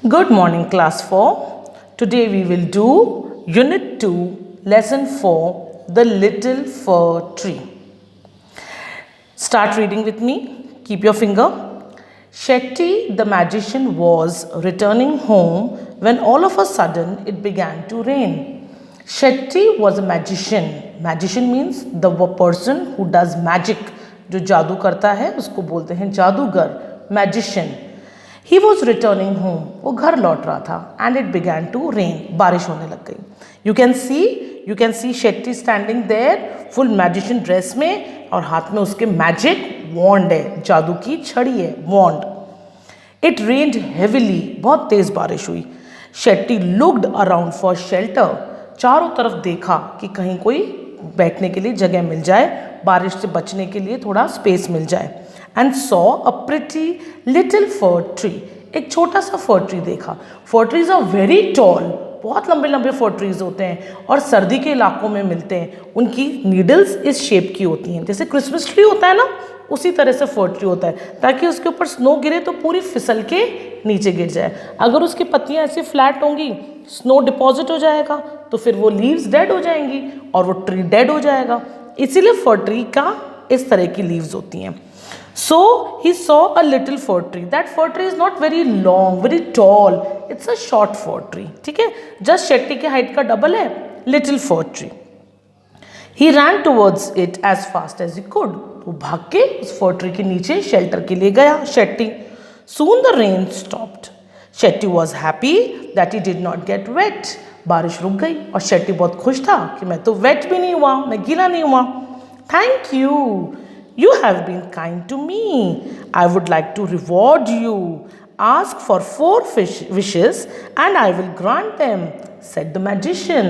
Good morning, class 4. Today we will do Unit 2, Lesson 4, The Little Fir Tree. Start reading with me. Keep your finger. Shetty the magician was returning home when all of a sudden it began to rain. Shetty was a magician. Magician means the person who does magic. जो जादू करता है उसको बोलते हैं जादूगर, magician. He was returning home. वो घर लौट रहा था and it began to rain. बारिश होने लग गई. You can see Shetty standing there full magician dress में और हाथ में उसके magic wand है, जादू की छड़ी है, wand. It rained heavily. बहुत तेज बारिश हुई. Shetty looked around for shelter. चारों तरफ देखा कि कहीं कोई बैठने के लिए जगह मिल जाए, बारिश से बचने के लिए थोड़ा स्पेस मिल जाए. And saw a pretty little fir tree. एक छोटा सा fir tree देखा. Fir trees are very tall. बहुत लंबे लंबे fir trees होते हैं और सर्दी के इलाकों में मिलते हैं. उनकी नीडल्स इस शेप की होती हैं, जैसे क्रिसमस ट्री होता है ना, उसी तरह से fir tree होता है, ताकि उसके ऊपर स्नो गिरे तो पूरी फिसल के नीचे गिर जाए. अगर उसकी पत्तियाँ ऐसे फ्लैट होंगी, स्नो डिपॉजिट हो जाएगा तो फिर वो लीव्स डेड हो जाएंगी और वो ट्री डेड हो जाएगा. इसीलिए fir tree का इस तरह की लीव्स होती हैं. So he saw a little fir tree. That fir tree is not very long, very tall. It's a short fir tree. ठीक है, just Shetty के height का double है, little fir tree. He ran towards it as fast as he could. वो भाग के उस fir tree के नीचे shelter के लिए गया Shetty. Soon the rain stopped. Shetty was happy that he did not get wet. बारिश रुक गई और Shetty बहुत खुश था कि मैं तो wet भी नहीं हुआ, मैं गीला नहीं हुआ. Thank you. You have been kind to me. I would like to reward you. Ask for 4 wishes and I will grant them, said the magician.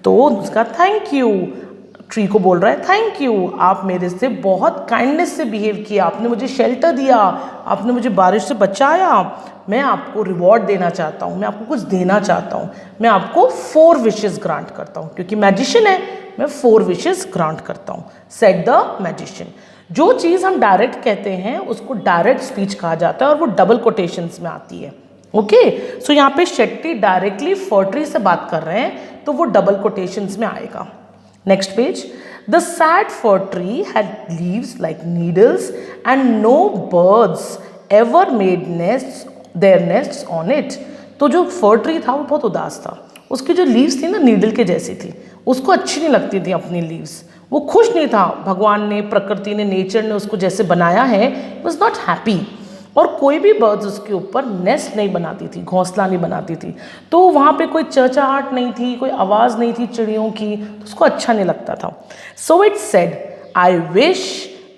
तो उसका thank you. ट्री को बोल रहा है थैंक यू, आप मेरे से बहुत काइंडनेस से बिहेव किया, आपने मुझे शेल्टर दिया, आपने मुझे बारिश से बचाया, मैं आपको रिवॉर्ड देना चाहता हूँ, मैं आपको कुछ देना चाहता हूँ, मैं आपको 4 विशेस ग्रांट करता हूँ, क्योंकि मैजिशियन है, मैं 4 विशेस ग्रांट करता हूँ, सेड द मैजिशियन. जो चीज़ हम डायरेक्ट कहते हैं उसको डायरेक्ट स्पीच कहा जाता है और वो डबल कोटेशंस में आती है. ओके, सो यहाँ पे शेट्टी डायरेक्टली फir tree से बात कर रहे हैं तो वो डबल कोटेशंस में आएगा. Next page. The sad fir tree had leaves like needles and no birds ever made their nests on it. तो जो fir tree था वो बहुत उदास था. उसकी जो leaves थी ना नीडल के जैसी थी, उसको अच्छी नहीं लगती थी अपनी leaves. वो खुश नहीं था. भगवान ने, प्रकृति ने, नेचर ने उसको जैसे बनाया है, was not happy. और कोई भी बर्ड्स उसके ऊपर नेस्ट नहीं बनाती थी, घोंसला नहीं बनाती थी. तो वहाँ पे कोई चहचहाट नहीं थी, कोई आवाज़ नहीं थी चिड़ियों की, तो उसको अच्छा नहीं लगता था. So it said I wish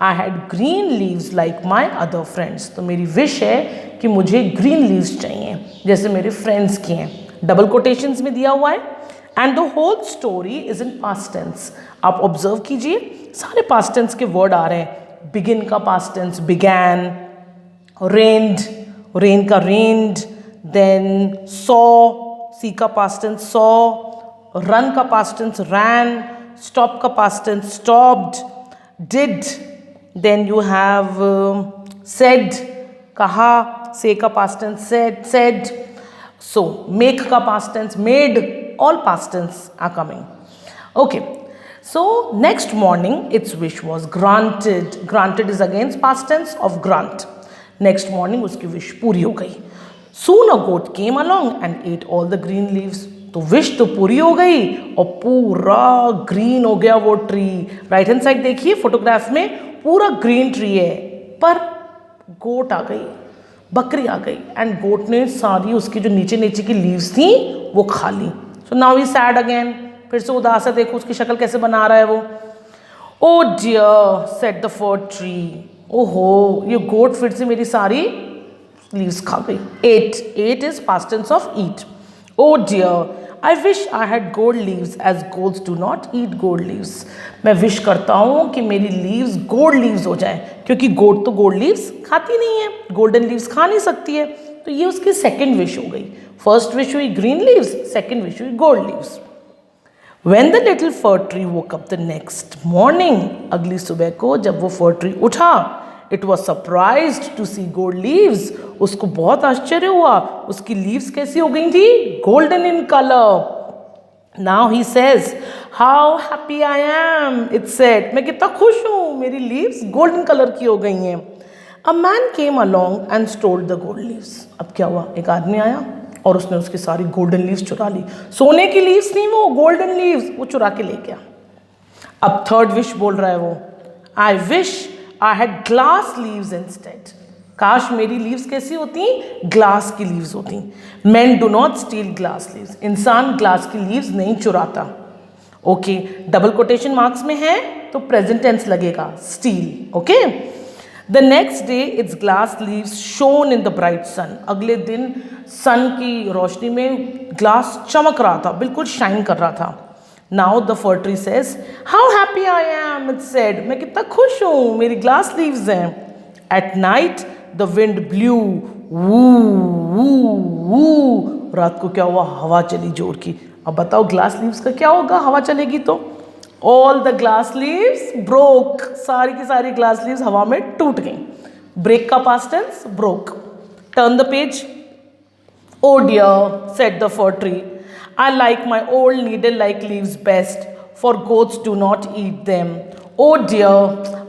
I had green leaves like my other friends. तो मेरी विश है कि मुझे ग्रीन लीव्स चाहिए जैसे मेरे फ्रेंड्स की हैं. डबल कोटेशंस में दिया हुआ है. And the whole story is in past tense. आप ऑब्जर्व कीजिए, सारे पास्ट टेंस के वर्ड आ रहे हैं. बिगिन का past tense began, rained, rain का rained, then saw, see का past tense saw, run का past tense ran, stop का past tense stopped, did, then you have said, कहा, say का past tense said, so make का past tense made, all past tense are coming. Okay, so next morning its wish was granted. Granted is against past tense of grant. Next morning उसकी wish पूरी हो गई. Soon a goat came along and ate all the green leaves. तो wish तो पूरी हो गई और पूरा ग्रीन हो गया वो ट्री. राइट हैंड साइड देखिए फोटोग्राफ में पूरा ग्रीन ट्री है, पर गोट आ गई, बकरी आ गई एंड गोट ने सारी उसकी जो नीचे नीचे की लीव्स थी वो खा ली. So now he sad again. फिर से उदास है, देखो उसकी शक्ल कैसे बना रहा है वो. ओ डियर सेड द फir tree. ओहो, ये गोट फिर से मेरी सारी लीव्स खा गई. Ate is past tense of eat. Oh dear I wish I had gold leaves as goats do not eat gold leaves. मैं विश करता हूँ कि मेरी लीव्स गोल्ड लीव्स हो जाएं, क्योंकि गोट तो गोल्ड लीव्स खाती नहीं है, गोल्डन लीव्स खा नहीं सकती है. तो ये उसकी सेकेंड विश हो गई. फर्स्ट विश हुई ग्रीन लीव्स, सेकेंड विश हुई gold leaves. When the little fir tree woke up the next morning, अगली सुबह को जब वो fir tree उठा, It was surprised to see gold leaves. उसको बहुत आश्चर्य हुआ, उसकी leaves कैसी हो गई थी? Golden in color. Now he says, how happy I am. It said, मैं कितना खुश हूँ, मेरी leaves golden color की हो गई हैं. A man came along and stole the gold leaves. अब क्या हुआ? एक आदमी आया और उसने उसकी सारी गोल्डन लीव्स चुरा ली. सोने की लीव्स नहीं, वो गोल्डन लीव्स वो चुरा के ले गया. अब थर्ड विश बोल रहा है वो, आई wish I had glass leaves instead. काश मेरी लीव्स कैसी होती? ग्लास की लीव्स होती. Men do not steal glass leaves. इंसान ग्लास की लीव्स नहीं चुराता. ओके, डबल कोटेशन मार्क्स में है तो प्रेजेंट टेंस लगेगा, steal. Okay, the next day its glass leaves shone in the bright sun. अगले दिन सन की रोशनी में ग्लास चमक रहा था, बिल्कुल शाइन कर रहा था. Now the fir tree says, how happy I am. It said, मैं कितना खुश हूँ, मेरी ग्लास लीव्स हैं. At night the wind blew, woo woo woo. रात को क्या हुआ? हवा चली जोर की. अब बताओ ग्लास लीव्स का क्या होगा हवा चलेगी तो? All the glass leaves broke. सारी की सारी ग्लास लीव्स हवा में टूट गई. ब्रेक का past tense broke. Turn the page. Oh dear, said the fir tree, I like my old needle-like leaves best, for goats do not eat them. Oh dear,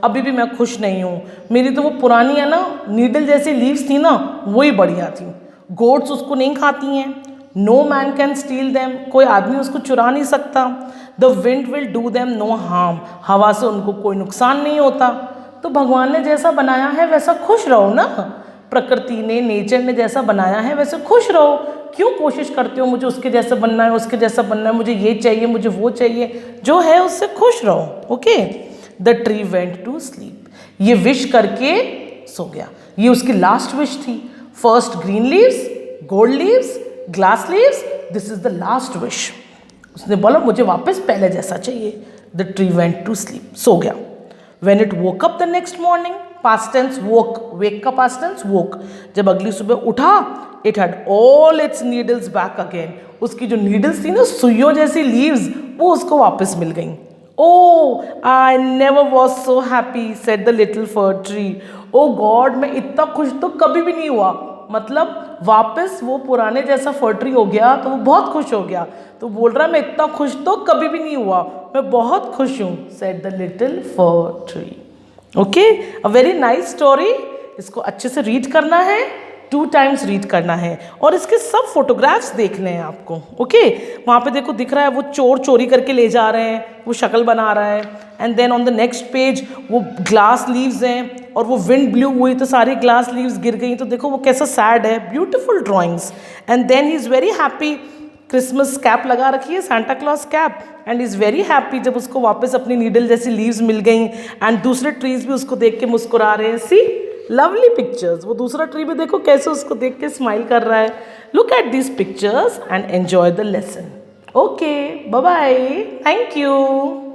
अभी भी मैं खुश नहीं हूँ. मेरी तो वो पुरानी है ना, नीडल जैसी लीव्स थी ना, वही बढ़िया थी. गोट्स उसको नहीं खाती हैं. No man can steal them. कोई आदमी उसको चुरा नहीं सकता. The wind will do them no harm. हवा से उनको कोई नुकसान नहीं होता. तो भगवान ने जैसा बनाया है वैसा खुश रहो ना. प्रकृति ने, नेचर ने जैसा बनाया है वैसे खुश रहो. क्यों कोशिश करते हो मुझे उसके जैसा बनना है, उसके जैसा बनना है, मुझे ये चाहिए, मुझे वो चाहिए? जो है उससे खुश रहो. Okay, the tree went to sleep. ये विश करके सो गया. ये उसकी लास्ट विश थी. First green leaves, gold leaves, glass leaves. This is the last wish. उसने बोला मुझे वापस पहले जैसा चाहिए. The tree went to sleep, सो गया. When it woke up the next morning, past tense woke, wake का past tense woke. जब अगली सुबह उठा, it had all its needles back again. उसकी जो needles थी ना, सुइयों जैसी leaves, वो उसको वापस मिल गई. Oh, I never was so happy, said the little fir tree. Oh God, मैं इतना खुश तो कभी भी नहीं हुआ. मतलब वापस वो पुराने जैसा फर्ट्री हो गया तो वो बहुत खुश हो गया. तो बोल रहा है मैं इतना खुश तो कभी भी नहीं हुआ, मैं बहुत खुश हूँ. Said the little for tree. Okay, a very nice story. इसको अच्छे से रीड करना है, 2 times रीड करना है और इसके सब फोटोग्राफ्स देखने हैं आपको. ओके, वहाँ पे देखो दिख रहा है वो चोर चोरी करके ले जा रहे हैं, वो शक्ल बना रहा है. And then on the next page वो ग्लास लीव्स हैं और वो विंड ब्लू हुई तो सारी ग्लास लीव्स गिर गई. तो देखो वो कैसा सैड है. Beautiful drawings. And then he is very happy. Christmas cap लगा रखी है, Santa Claus cap. And is very happy जब उसको वापस अपनी नीडल जैसी लीव्स मिल गई. एंड दूसरे ट्रीज भी उसको देख के मुस्कुरा रहे हैं. सी लवली पिक्चर्स. वो दूसरा ट्री भी देखो कैसे उसको देख के स्माइल कर रहा है. Look at these pictures and enjoy the lesson. Okay, bye bye. Thank you.